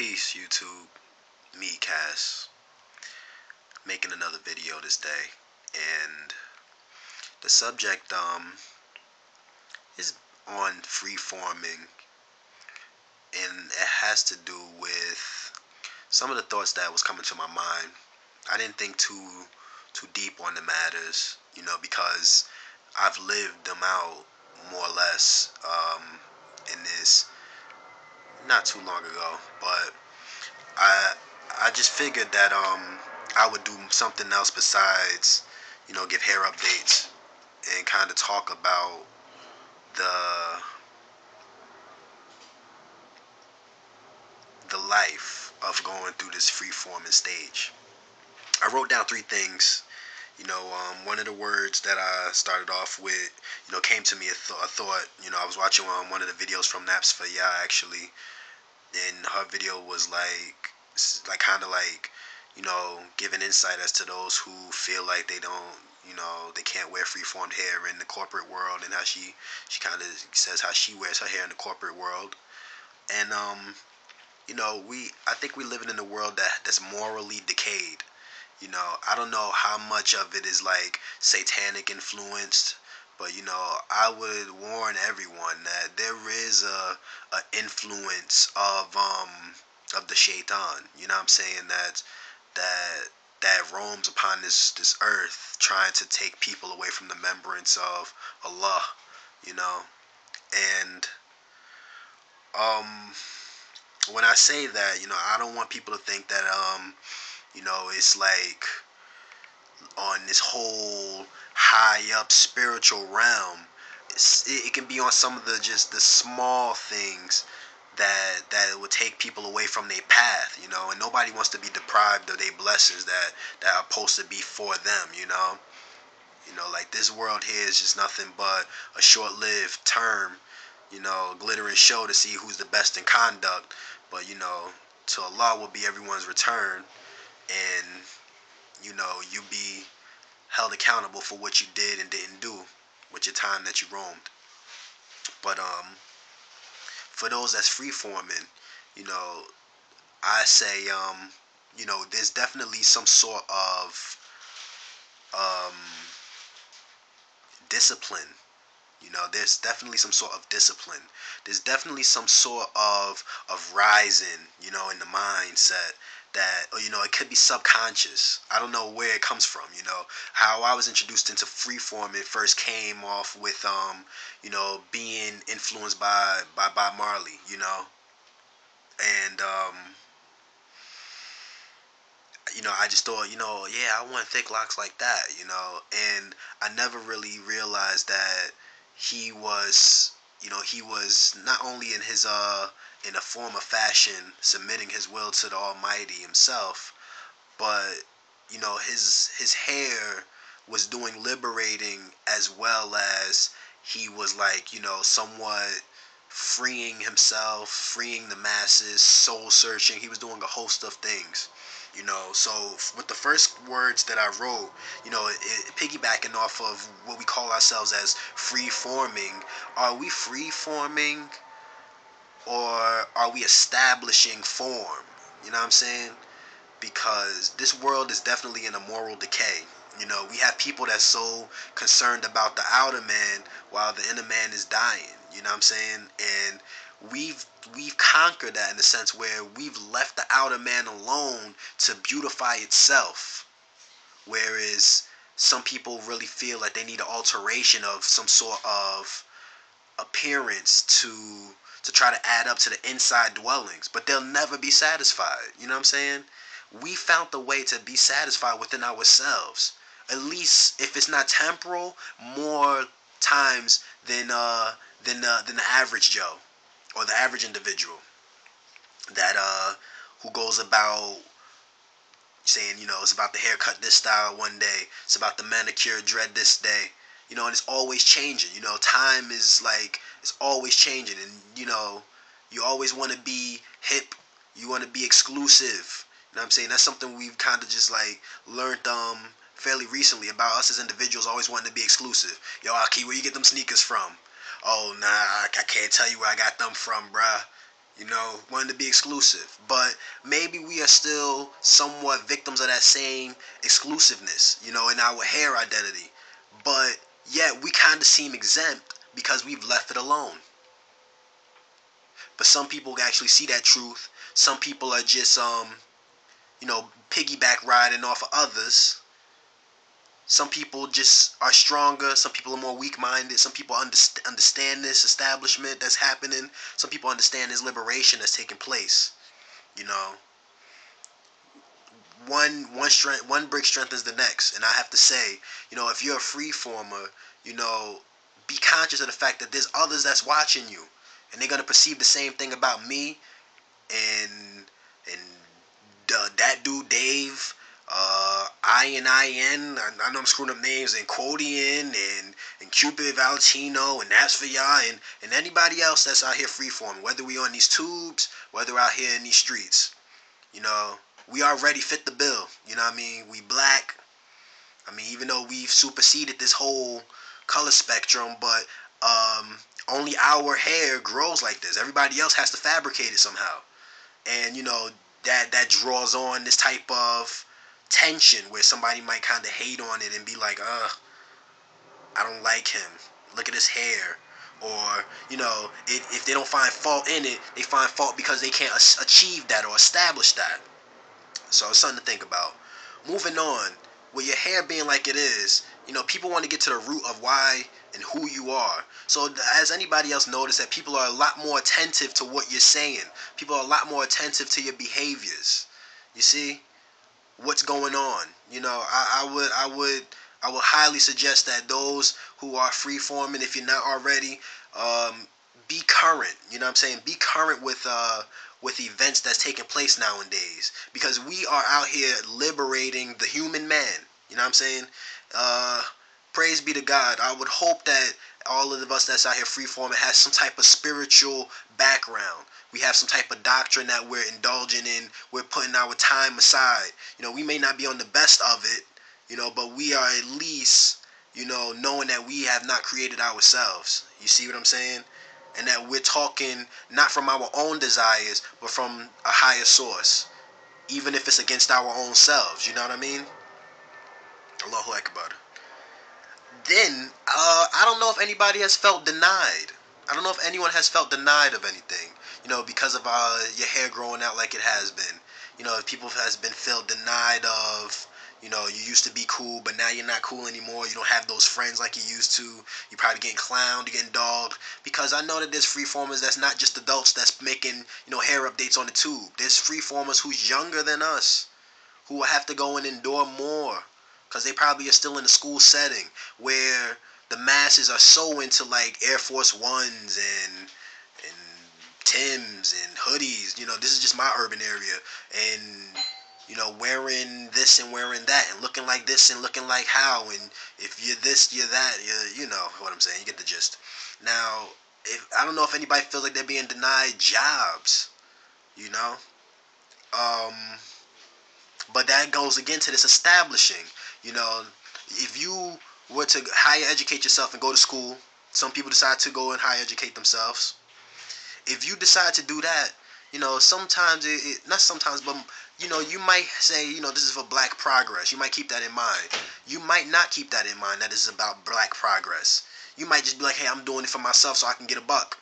Peace, YouTube. Me, Cass, making another video this day, and the subject is on free-forming, and it has to do with some of the thoughts that was coming to my mind. I didn't think too deep on the matters, because I've lived them out more or less in this not too long ago, but I I just figured that I would do something else besides give hair updates and kind of talk about the the life of going through this free forming stage. I wrote down three things. One of the words that I started off with, came to me a thought. I was watching one of the videos from Naps for Ya actually, and her video was like kind of like giving insight as to those who feel like they don't they can't wear free-formed hair in the corporate world, and how she kind of says how she wears her hair in the corporate world. And I think we living in a world that's morally decayed. I don't know how much of it is like satanic influenced, but I would warn everyone that there is a influence of the shaitan. You know what I'm saying? That roams upon this earth, trying to take people away from the remembrance of Allah. You know, and when I say that, I don't want people to think that it's like on this whole high up spiritual realm. It can be on some of the small things that would take people away from their path, and nobody wants to be deprived of their blessings that are supposed to be for them. Like this world here is just nothing but a short-lived term, glittering show to see who's the best in conduct. But to Allah will be everyone's return, and you be held accountable for what you did and didn't do with your time that you roamed. But for those that's free forming, I say there's definitely some sort of um discipline. There's definitely some sort of discipline. There's definitely some sort of rising, in the mindset that it could be subconscious. I don't know where it comes from. How I was introduced into freeform, it first came off with being influenced by Bob Marley, and I just thought, yeah, I want thick locks like that, and I never really realized that he was not only in a form of fashion submitting his will to the Almighty himself, but his hair was doing liberating, as well as he was like somewhat freeing himself, freeing the masses, soul searching. He was doing a host of things. So with the first words that I wrote, piggybacking off of what we call ourselves as free forming, are we free forming, or are we establishing form? You know what I'm saying? Because this world is definitely in a moral decay. We have people that's so concerned about the outer man while the inner man is dying. You know what I'm saying? And we've conquered that in the sense where we've left the outer man alone to beautify itself. Whereas some people really feel like they need an alteration of some sort of appearance to try to add up to the inside dwellings, but they'll never be satisfied. You know what I'm saying? We found the way to be satisfied within ourselves. At least if it's not temporal, more times than the average Joe, or the average individual that who goes about saying, it's about the haircut this style one day, it's about the manicure dread this day, and it's always changing. Time is like, it's always changing, and you always want to be hip, you want to be exclusive. You know what I'm saying? That's something we've kind of just like learned fairly recently about us as individuals, always wanting to be exclusive. Yo, Aki, where you get them sneakers from? Oh, nah, I can't tell you where I got them from, bruh. wanting to be exclusive. But maybe we are still somewhat victims of that same exclusiveness, in our hair identity. But yet we kind of seem exempt because we've left it alone. But some people actually see that truth. Some people are just, piggyback riding off of others. Some people just are stronger. Some people are more weak-minded. Some people understand this establishment that's happening. Some people understand this liberation that's taking place. One brick strengthens the next. And I have to say, if you're a freeformer, be conscious of the fact that there's others that's watching you, and they're gonna perceive the same thing about me and that dude Dave, I know I'm screwing up names, and Quodian, and Cupid Valentino, and that's for y'all, and anybody else that's out here freeforming, whether we on these tubes, whether we're out here in these streets. We already fit the bill. We black. Even though we've superseded this whole color spectrum, but only our hair grows like this. Everybody else has to fabricate it somehow. And that draws on this type of tension where somebody might kind of hate on it and be like, I don't like him. Look at his hair. Or, if they don't find fault in it, they find fault because they can't achieve that or establish that. So it's something to think about. Moving on, with your hair being like it is, people want to get to the root of why and who you are. So has anybody else noticed that people are a lot more attentive to what you're saying? People are a lot more attentive to your behaviors. You see what's going on. I would highly suggest that those who are freeforming, if you're not already, be current. Be current with events that's taking place nowadays, because we are out here liberating the human man. Praise be to God. I would hope that all of us that's out here freeforming has some type of spiritual background. We have some type of doctrine that we're indulging in. We're putting our time aside. We may not be on the best of it, but we are at least, knowing that we have not created ourselves. You see what I'm saying? And that we're talking not from our own desires, but from a higher source, even if it's against our own selves. You know what I mean? Allahu Akbar. Then, I don't know if anybody has felt denied. I don't know if anyone has felt denied of anything, because of your hair growing out like it has been. If people has been felt denied of, you used to be cool, but now you're not cool anymore. You don't have those friends like you used to. You're probably getting clowned, you're getting dogged. Because I know that there's freeformers that's not just adults that's making, hair updates on the tube. There's freeformers who's younger than us, who will have to go and endure more. Because they probably are still in a school setting where the masses are so into like Air Force Ones and Timbs and hoodies. This is just my urban area. And wearing this and wearing that and looking like this and looking like how, and if you're this, you're that, you know what I'm saying. You get the gist. Now, I don't know if anybody feels like they're being denied jobs, but that goes again to this establishing. If you were to higher educate yourself and go to school, some people decide to go and higher educate themselves. If you decide to do that, sometimes not sometimes, but you might say, this is for black progress. You might keep that in mind. You might not keep that in mind, that this is about black progress. You might just be like, hey, I'm doing it for myself so I can get a buck.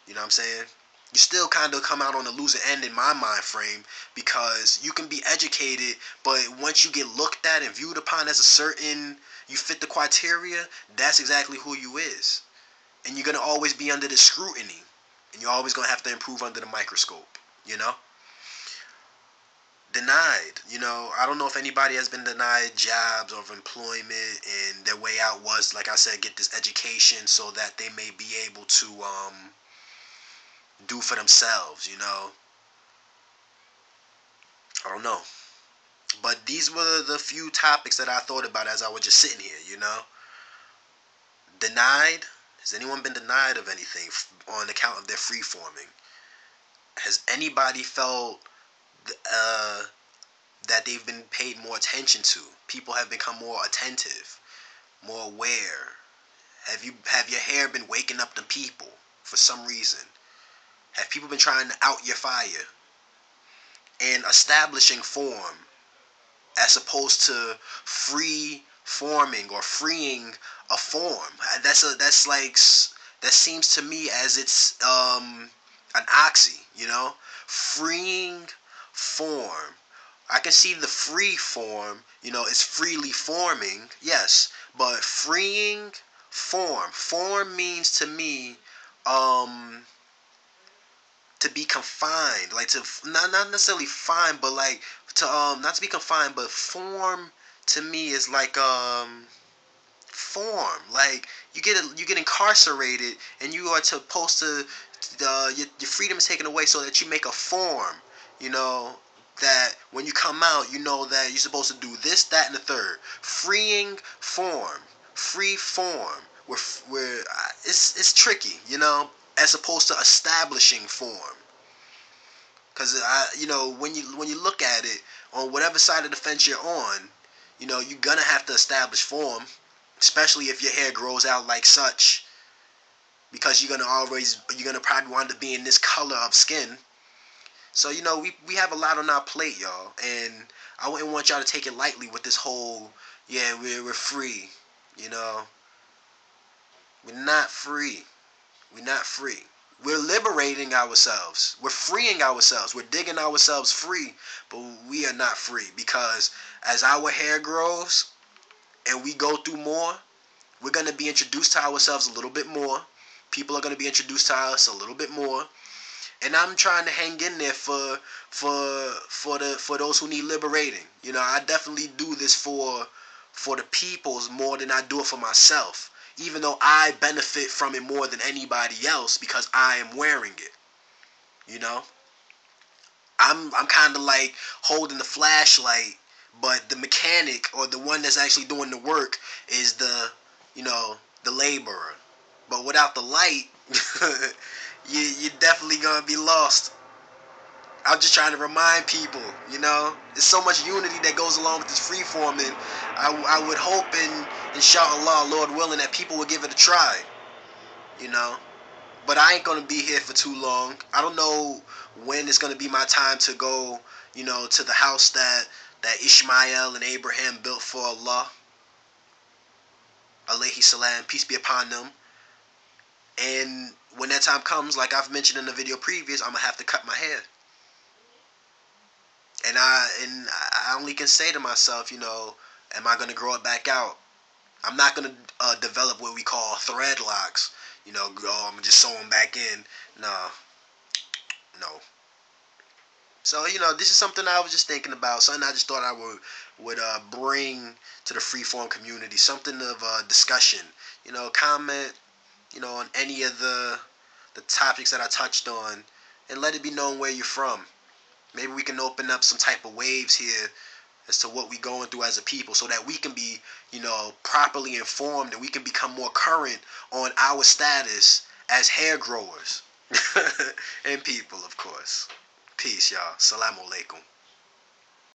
You know what I'm saying? You still kind of come out on the loser end in my mind frame, because you can be educated, but once you get looked at and viewed upon as a certain, you fit the criteria, that's exactly who you is. And you're going to always be under the scrutiny. And you're always going to have to improve under the microscope, Denied. I don't know if anybody has been denied jobs or employment, and their way out was, like I said, get this education so that they may be able to do for themselves, I don't know. But these were the few topics that I thought about as I was just sitting here, Denied. Has anyone been denied of anything on account of their freeforming? Has anybody felt that they've been paid more attention to? People have become more attentive, more aware. Have your hair been waking up the people for some reason? Have people been trying to out your fire and establishing form as opposed to free forming or freeing a form? That seems to me as it's an oxy, freeing form. I can see the free form, it's freely forming, yes, but freeing form means to me to be confined, like to not necessarily fine, but like to not to be confined, but form to me is like form, like you get incarcerated and you are supposed to your freedom is taken away so that you make a form, that when you come out, that you're supposed to do this, that, and the third. Freeing form, free form. Where it's tricky, as opposed to establishing form. Because when you look at it on whatever side of the fence you're on, you're gonna have to establish form, especially if your hair grows out like such, because you're gonna probably want to be in this color of skin. So we have a lot on our plate, y'all, and I wouldn't want y'all to take it lightly with this whole we're free. We're not free. We're not free. We're liberating ourselves. We're freeing ourselves. We're digging ourselves free, but we are not free, because as our hair grows and we go through more, we're going to be introduced to ourselves a little bit more. People are going to be introduced to us a little bit more. And I'm trying to hang in there for those who need liberating. I definitely do this for the peoples more than I do it for myself. Even though I benefit from it more than anybody else because I am wearing it. I'm kind of like holding the flashlight, but the mechanic or the one that's actually doing the work is the laborer. But without the light, you're definitely gonna be lost. I'm just trying to remind people, there's so much unity that goes along with this freeforming. I would hope and inshallah, Lord willing, that people will give it a try, But I ain't gonna be here for too long. I don't know when it's gonna be my time to go, to the house that Ishmael and Abraham built for Allah. Alayhi salam, peace be upon them. And when that time comes, like I've mentioned in the video previous, I'm gonna have to cut my hair. And I only can say to myself, am I gonna grow it back out? I'm not gonna develop what we call thread locks. I'm gonna just sew them back in. No. So this is something I was just thinking about. Something I just thought I would bring to the freeform community. Something of a discussion. Comment. On any of the topics that I touched on, and let it be known where you're from. Maybe we can open up some type of waves here as to what we're going through as a people, so that we can be, properly informed, and we can become more current on our status as hair growers and people, of course. Peace, y'all. Assalamu alaikum.